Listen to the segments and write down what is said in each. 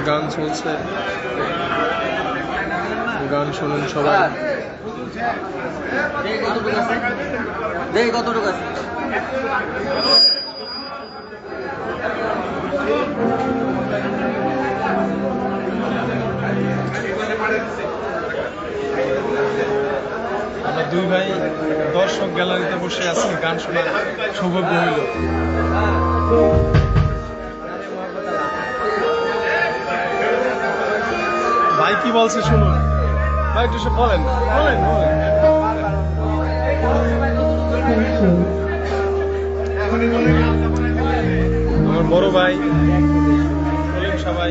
গান চলছে, গান শুনুন সবাই। কতটুকু আছে? আমরা দুই ভাই দর্শক গ্যালারিতে বসে আছি, গান শোনার সৌভাগ্য হইল। ভাই কি বলছে শুনুন, ভাই একটু বলেন বলেন বলেন। আমার বড় ভাই বলেন সবাই।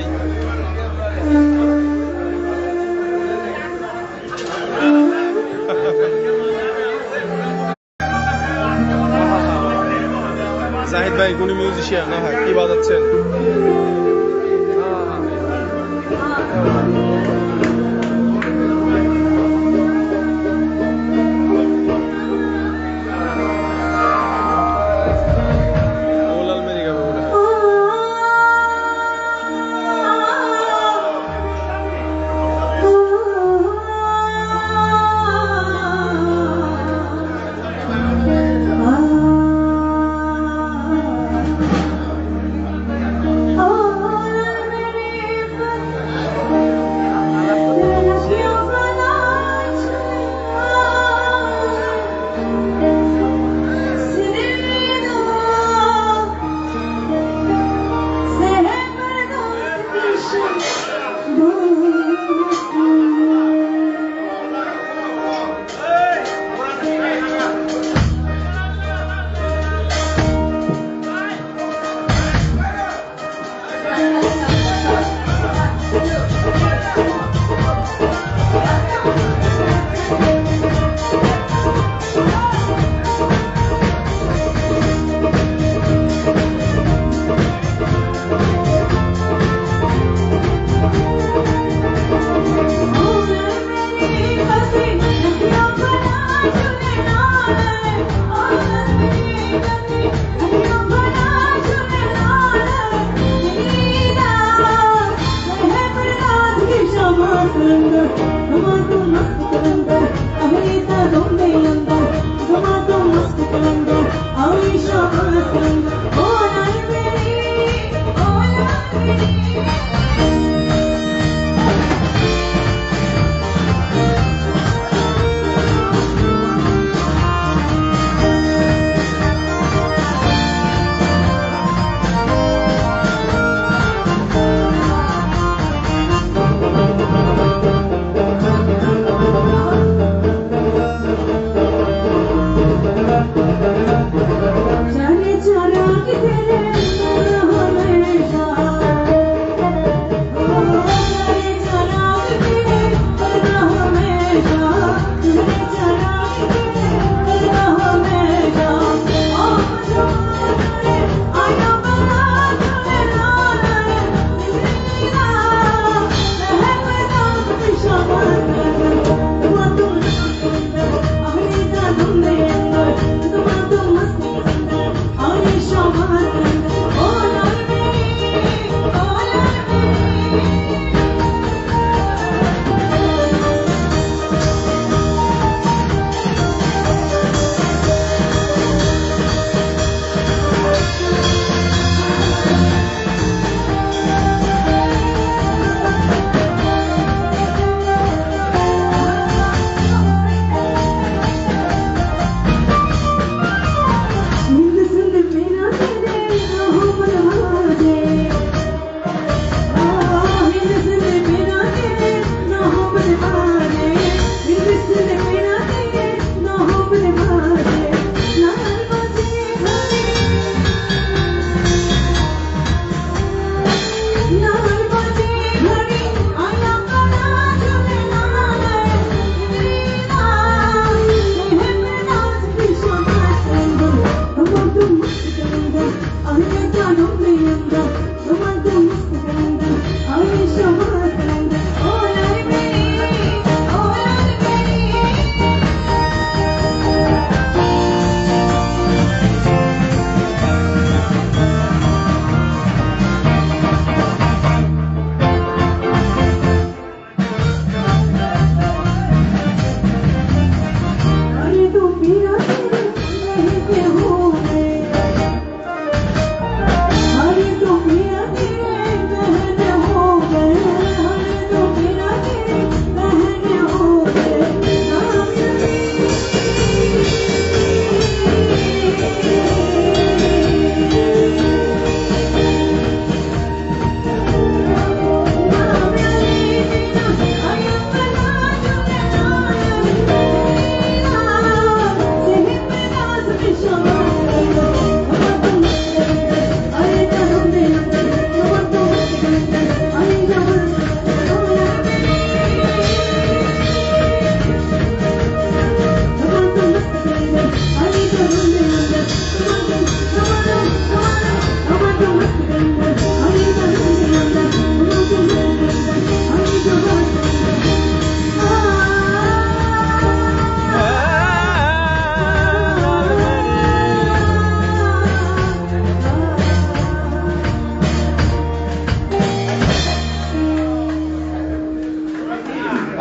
জাহিদ ভাই কোন মিউজিশিয়ান, কি বাজাচ্ছেন?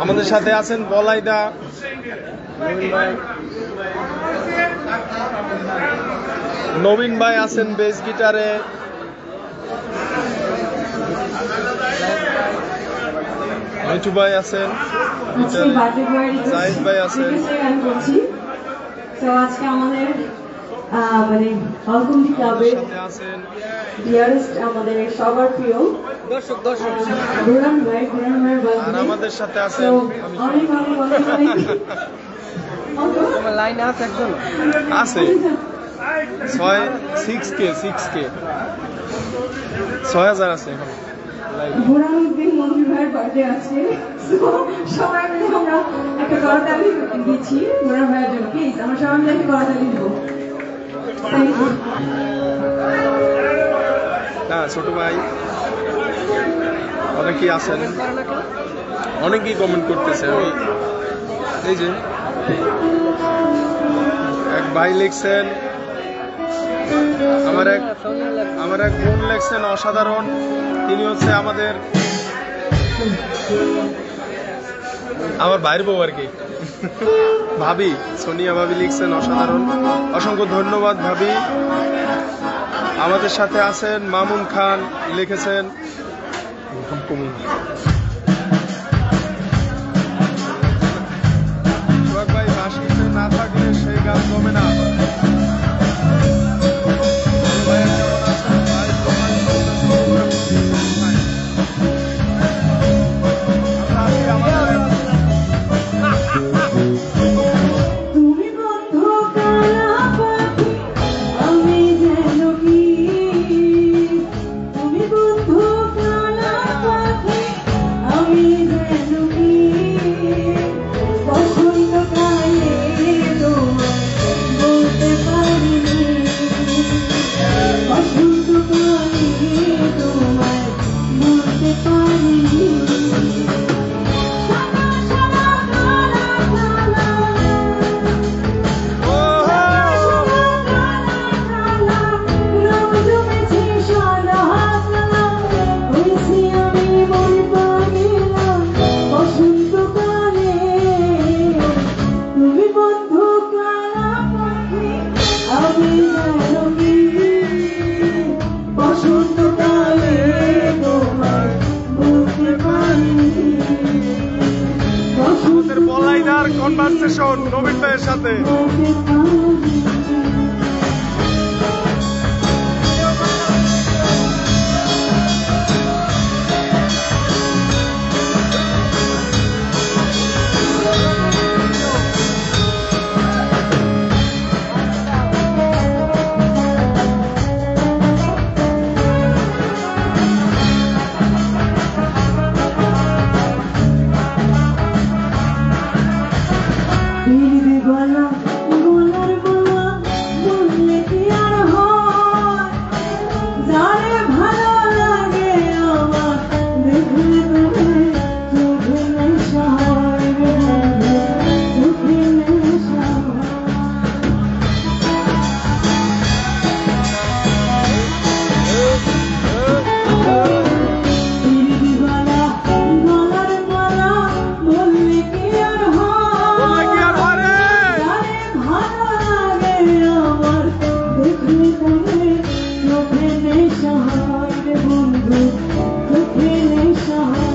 আমাদের সাথে আছেন বলাইদা, নবীন ভাই আছেন বেস গিটারে, মিঠু ভাই আছেন, জাহিদ ভাই আছেন। তো আজকে আমাদের মানে অলকুন্দি ক্লাবের ডিয়ারেস্ট, আমাদের সবার প্রিয় বুরান ভাই, আর আমাদের সাথে আছেন অনেক অনেক অনেক লাইনে আছে একজন আছে 6,000 আছে এখন। বুরানুদ্দিন মন্দির ভাইয়ের বার্থডে আছে, সবাই মিলে আমরা একটা করতালি দিচ্ছি বুরান ভাইয়ের জন্য। প্লিজ আমরা সবাই মিলে একটা করতালি দিব। না ছোট ভাই অনেকেই আছেন, অনেকেই কমেন্ট করতেছে। আমি এই যে এক ভাই লিখছেন, আমার এক বোন লিখছেন অসাধারণ, তিনি হচ্ছে আমার ভাইয়ের বউ আর কি, ভাবি সোনিয়া ভাবি লিখছেন অসাধারণ, অসংখ্য ধন্যবাদ ভাবি। আমাদের সাথে আছেন মামুন খান, লিখেছেন সোহাগ ভাই বাঁশিতে না থাকলে সেই গান জমে না। তুমি বন্ধু কালা পাখি, আমি যেন কি, তুমি বন্ধু কালা পাখি, আমি যেন কি, বসন্তকালে তোমায় বলতে পারিনি, বসন্তকালে তোমায় বলতে পারিনি। আমাদের বলাইদার কনভারসেশন নবীন ভাইয়ের সাথে। গলা গলার গলা বললে কি আর হয়, যারে ভালো লাগে আমার দেখলে তোরে চোখে নেশা হয়, চোখে নেশা হয়। গলা গলার গলা বললে কি আর হয়, যারে ভালো লাগে আমার দেখলে তোরে চোখে নেশা হয় রে বন্ধু, চোখে নেশা হয়।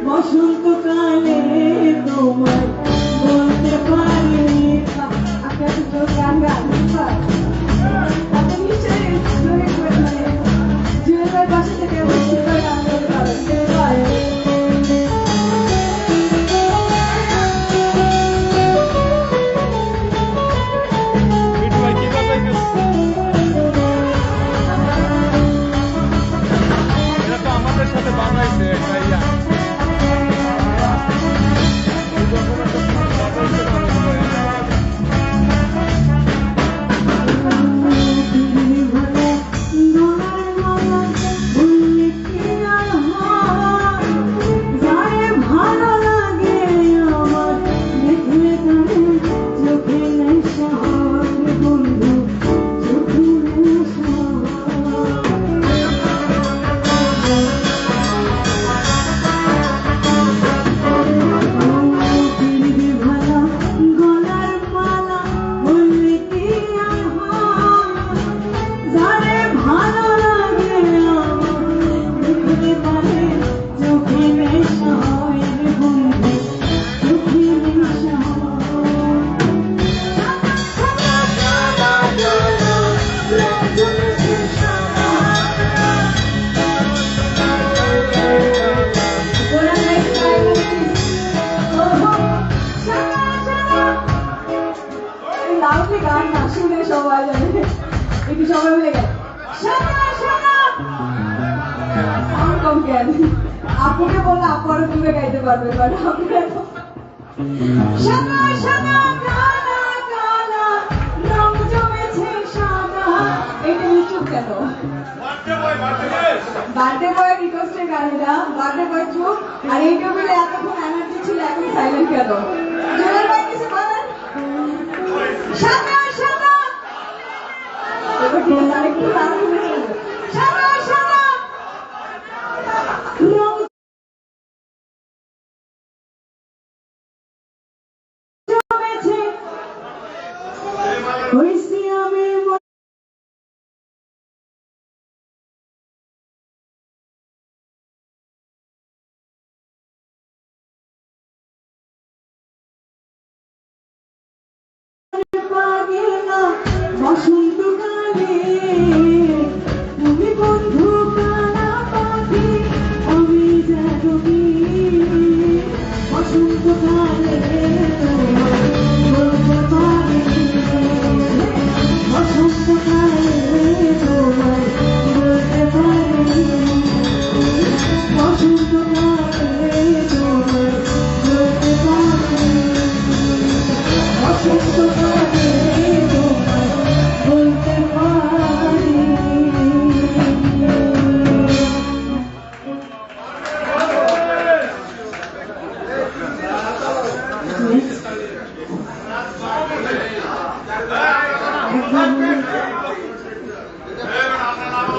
বসন্তকালে তোমায় বলতে পারি, গান গান আপনি নিশ্চয়ই জুয়েলের বাসা থেকে গান গাইতে পারেন। মিঠু ভাই কি বাজাইতেছে? এটা তো আমাদের সাথে বানাইছে একটা ইয়া। এই রকম একটা বাজাইছে না। একটু সবাই মিলে গাই সাদা সাদা আমার কম কেন আপুকে বললে আপু আরো দূরে গাইতে পারবে বাট আপুকে সাদা সাদা কালা কালা রং জমেছে সাদা এটা চুপ কেন বার্থডে বয়ের রিকোয়েস্টের গান এটা বার্থডে বয় চুপ আর এই টেবিলে এতক্ষণ এনার্জি ছিল এখন সাইলেন্ট কেন জোরের ভাই কিছু বলেন সাদা সাদা এবার ঠিক আছে আরেকটু লাউড করে বলবো সাদা সাদা রং জমেছে হইছি আমি পাগলা বসন্তকালে তুমি বন্ধু কালা পাখি আমি জানি বসন্তকালে বলতে পারি বসন্তকালে তোমায় বলতে পারি বসন্তকালে তোমায় বলতে পারি বসন্তকালে তোমায় বলতে পারি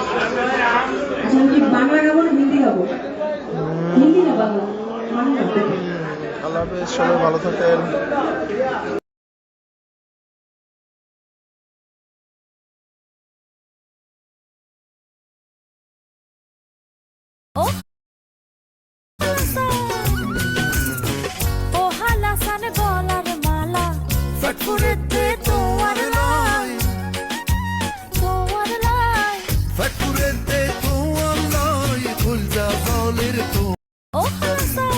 আচ্ছা আমি কি বাংলা গাবো না হিন্দি গাবো হিন্দি না বাংলা বাংলা আল্লাহ হাফেজ, সবাই ভালো থাকেন। ও হালাসান গলার মালা ফটফুরেতে তোমার লাই তোমার লাই ফটফুরেতে তোমার লাই ফুল যা জলের তো ও হালাসান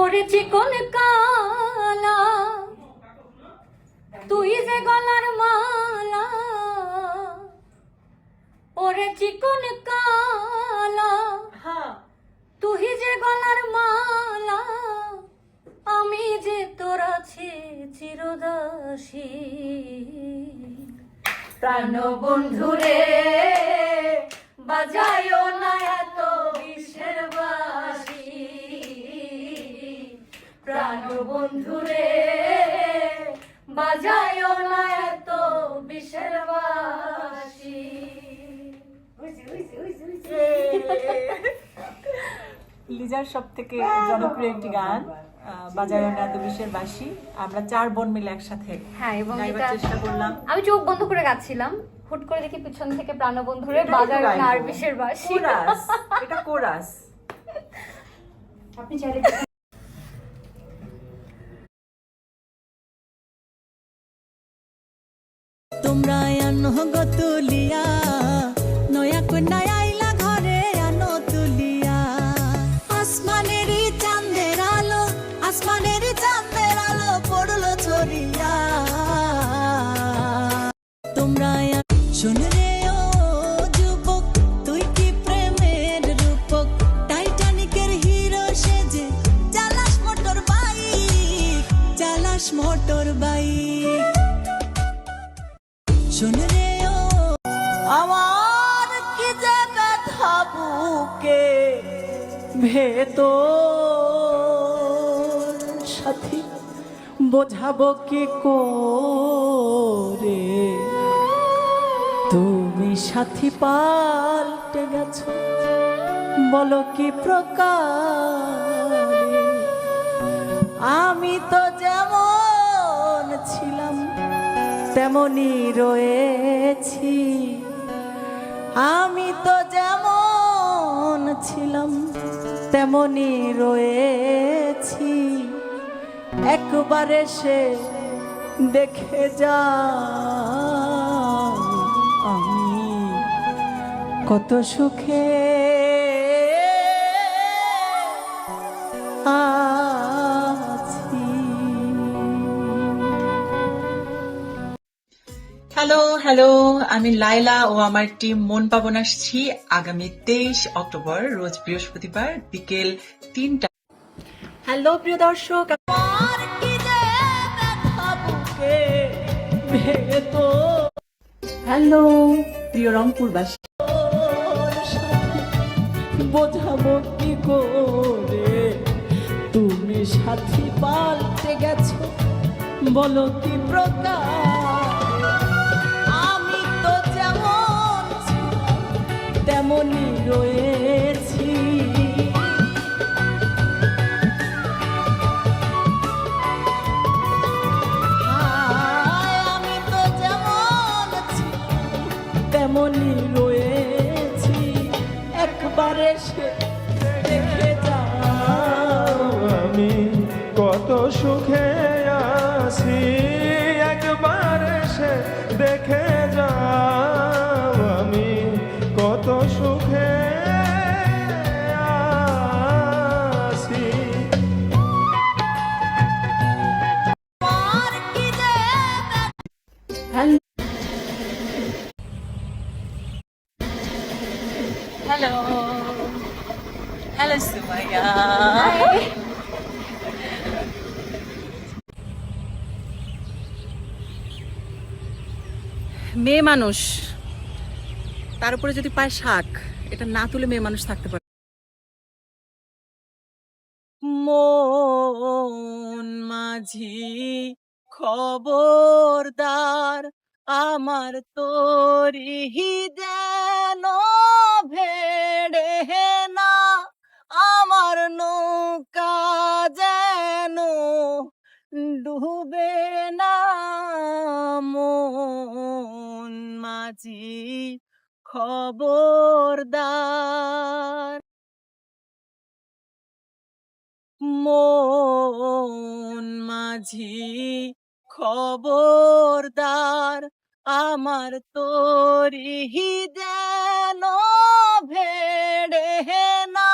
ওরে চিকন কালা তুই যে গলার মালা, ওরে চিকন কালা তুই যে গলার মালা, আমি যে তোর আছি চিরদাসী। প্রাণ বন্ধুরে বাজায়ও না এত বিষের বাঁশি, প্রাণ বন্ধুরে বাজায়ও না এত বিষের বাঁশি। লিজার সব থেকে জনপ্রিয় একটি গান, বাজায় না এত বিষের বাঁশি। আমরা 4 বোন মিলে একসাথে হ্যাঁ, এবং গাইবার এটা চেষ্টা করলাম। আমি চোখ বন্ধ করে গাচ্ছিলাম, হুট করে দেখি পিছন থেকে প্রাণবন্ধুরে এটাই তো বাজায় গাইবো। না আর বিষের বাঁশি। কোরাস, এটা কোরাস। আপনি চাইলে তোমরা আনো গো তুলিয়া, নয়া কন্যা আইলা ঘরে আনো তুলিয়া। আসমানেরই চাঁদের আলো, আসমানেরই চাঁদের আলো পড়লো ছড়িয়া। তোমরা শোনো রে ও যুবক, তুই কি প্রেমের রূপক, টাইটানিকের হিরো সেজে চালাস মোটর বাইক, চালাস মোটর বাইক। শোনো রে ও আমার কি যে ব্যথা বুকে ভেতর, সাথী বোঝাবো কি করে, তুমি সাথী পাল্টে গেছো বলো কি প্রকারে। আমি তো যেমন ছিলাম তেমনি রয়েছি, আমি তো যেমন ছিলাম তেমনি রয়েছি। একবার এসে দেখে যা আমি কত সুখে আছি। হ্যালো হ্যালো, আমি লাইলা ও আমার টিম মন পাবন আসছি আগামী 23 অক্টোবর রোজ বৃহস্পতিবার বিকেল 3টা। হ্যালো প্রিয় দর্শক, আর কি যে ব্যথা বুকে ভেতর, হ্যালো প্রিয় রংপুরবাসী, বোঝাবো কি করে, তুমি সাথী পাল্টে গেছো বলো কি প্রকার। আমি তো যেমন ছিলাম তেমনি রয়েছি, হায়, আমি তো যেমন ছিলাম তেমনি রয়েছি। একবার এসে দেখে যাও আমি কত সুখে আছি, একবার এসে দেখে যাও আমি কত সুখে আছি। আর কি যে হ্যালো হ্যালো সুমাইয়া। মেয়ে মানুষ, তার উপরে যদি পায় শাক, এটা না তুলে মেয়ে মানুষ থাকতে পারে। মন মাঝি খবরদার, আমার তোরি যেন ভেড়ে না, আমার নৌকা যেন ডুবে না। মন মাঝি খবরদার, মন মাঝি খবরদার, আমার তোরি যেন ভেড়ে না।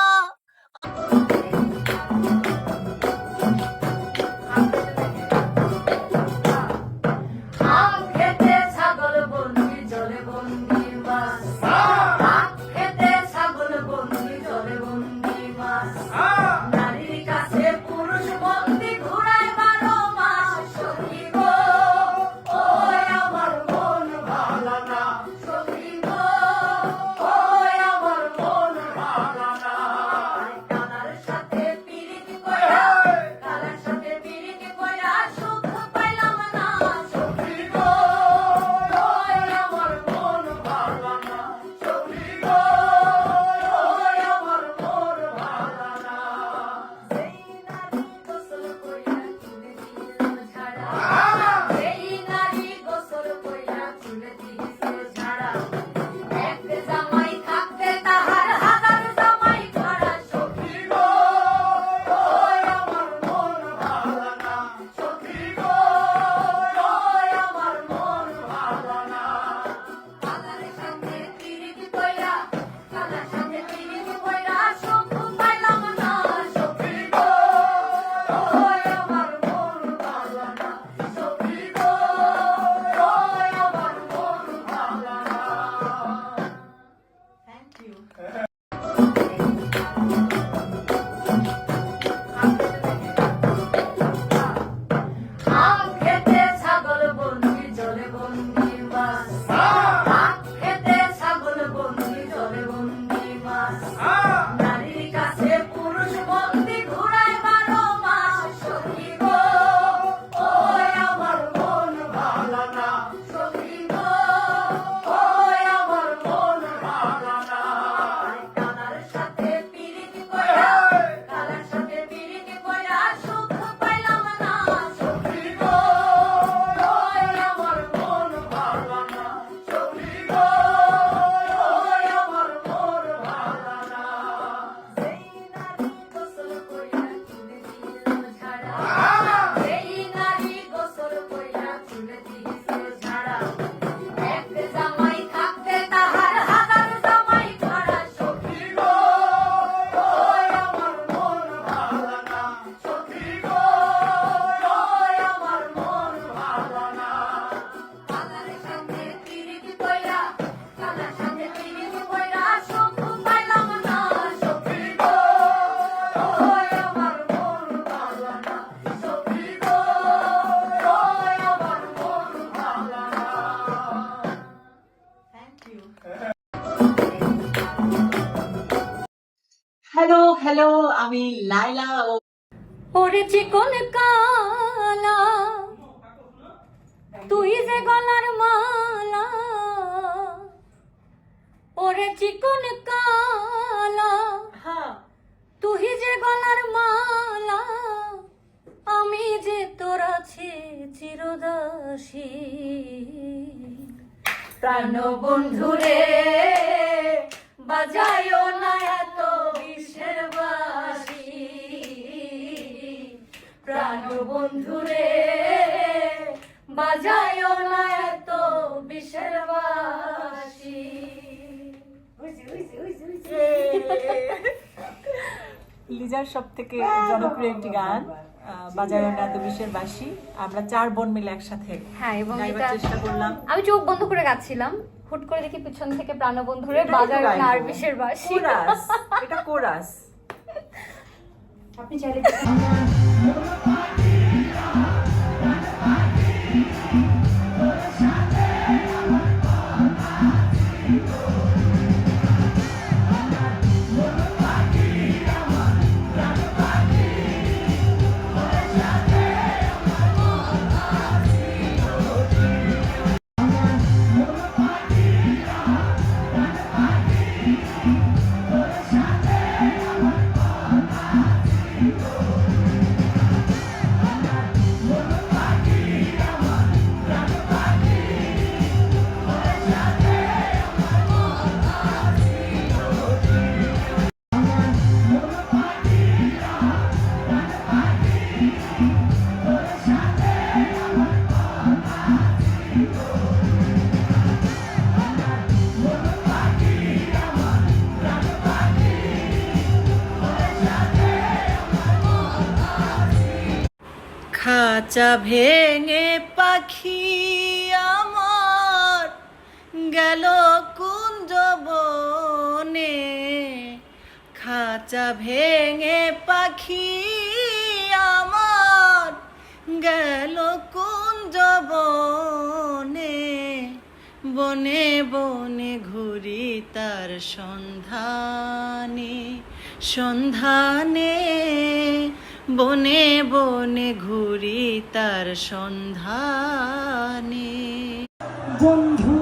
হ্যালো হ্যালো, আমি লাইলা ও ওরে চিকন কালা তুই যে গলার মালা, ওরে চিকন কালা তুই যে গলার মালা, আমি যে তোর আছি চিরদাসী। প্রাণ বন্ধুরে বাজায়ও না এত বিষের বাঁশি, প্রাণ বন্ধুরে বাজায়ও না এত বিষের বাঁশি। লিজার সব থেকে জনপ্রিয় একটি গান, বাজায় না তো বিষের বাঁশি। আমরা 4 বোন মিলে একসাথে হ্যাঁ, এবং গাইবার এটা চেষ্টা করলাম। আমি চোখ বন্ধ করে গাচ্ছিলাম, হুট করে দেখি পিছন থেকে প্রাণবন্ধুরে এটাই তো বাজায় না আর গাইবো। বিষের বাঁশি। কোরাস, এটা কোরাস। আপনি চাইলে খাঁচা ভেঙে পাখি আমার গেল কুঞ্জ বনে, খাঁচা ভেঙে পাখি আমার গেল কুঞ্জ বনে, বনে বনে ঘুরি তার সন্ধানে, সন্ধানে বনে বনে ঘুরি তার সন্ধানে। বন্ধু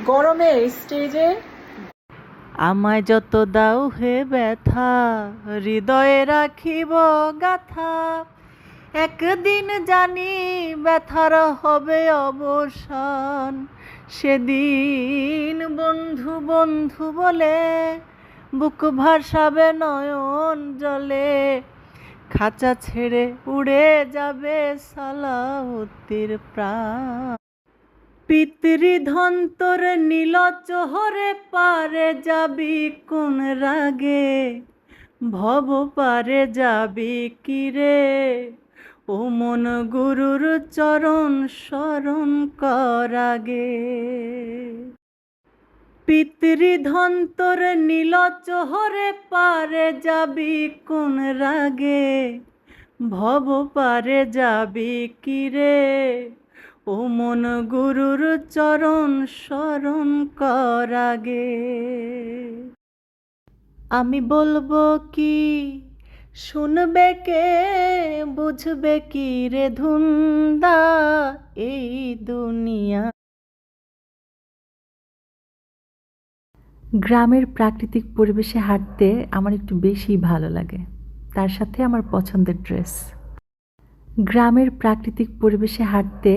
গরমে স্টেজে আমায় যত দাও হে ব্যথা, হৃদয়ে রাখিব গাথা, একদিন জানি ব্যথার হবে অবসান, সেদিন বন্ধু বন্ধু বলে বুক ভাসাবে নয়ন জলে, খাঁচা ছেড়ে উড়ে যাবে সালাউদ্দির প্রাণ। পিতৃধন্তর নীল চোহরে পারে যাবি কোন রাগে, ভব পারে যাবি কিরে, ও মন গুরুর চরণ শরণ কর আগে। পিতৃধন্তর নীল চোহরে পারে যাবি কোন রাগে, ভব পারে যাবি কিরে, ও মন গুরুর চরণ শরণ কর আগে। আমি বলবো কি শুনবে কে, বুঝবে কি রে ধুন্দা এই দুনিয়া। গ্রামের প্রাকৃতিক পরিবেশে হাঁটতে আমার একটু বেশি ভালো লাগে, তার সাথে আমার পছন্দের ড্রেস। গ্রামের প্রাকৃতিক পরিবেশে হাঁটতে